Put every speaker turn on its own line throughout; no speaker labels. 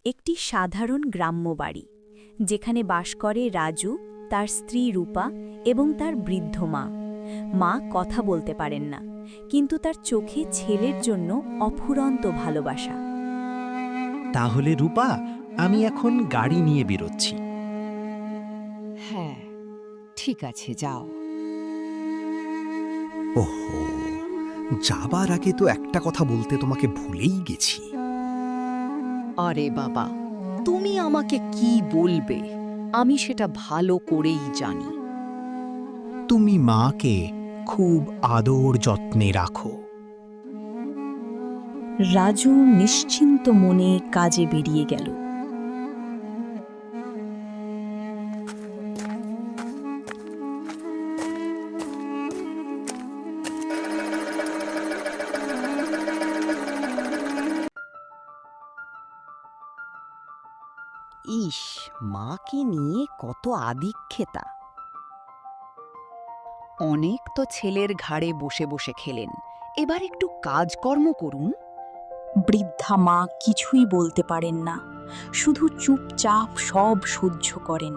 একটি সাধারণ গ্রাম্য বাড়ি যেখানে বাস করে রাজু, তার স্ত্রী রূপা এবং তার বৃদ্ধ মা। মা কথা বলতে পারেন না, কিন্তু তার চোখে ছেলের জন্য অফুরন্ত ভালোবাসা।
তাহলে রূপা, আমি এখন গাড়ি নিয়ে বেরোচ্ছি।
হ্যাঁ, ঠিক আছে, যাও।
ওহো, যাবার আগে তো একটা কথা বলতে তোমাকে ভুলেই গেছি।
আরে বাবা, তুমি আমাকে কি বলবে? আমি সেটা ভালো করেই জানি।
তুমি মাকে খুব আদর যত্নে রাখো।
রাজু নিশ্চিন্ত মনে কাজে বেরিয়ে গেল।
ইস, মাকে নিয়ে কত আদিক্ষেতা। অনেক তো ছেলের ঘাড়ে বসে বসে খেলেন, এবার একটু কাজকর্ম করুন।
বৃদ্ধা মা কিছুই বলতে পারেন না, শুধু চুপচাপ সব সহ্য করেন।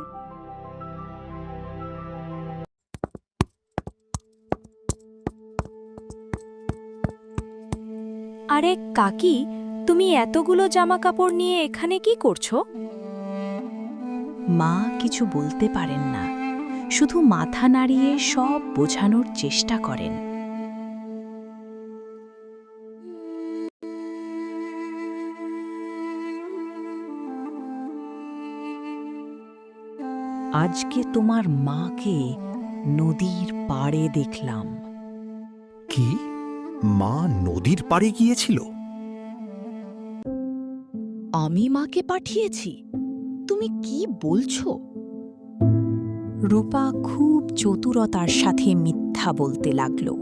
আরে কাকি, তুমি এতগুলো জামাকাপড় নিয়ে এখানে কি করছো? মা কিছু বলতে পারেন না, শুধু মাথা নাড়িয়ে সব বোঝানোর চেষ্টা করেন। আজকে তোমার মাকে নদীর পাড়ে দেখলাম।
কি? মা নদীর পাড়ে গিয়েছিল?
আমি মাকে পাঠিয়েছি? তুমি কি বলছো?
রূপা খুব চতুরতার সাথে মিথ্যা বলতে লাগলো।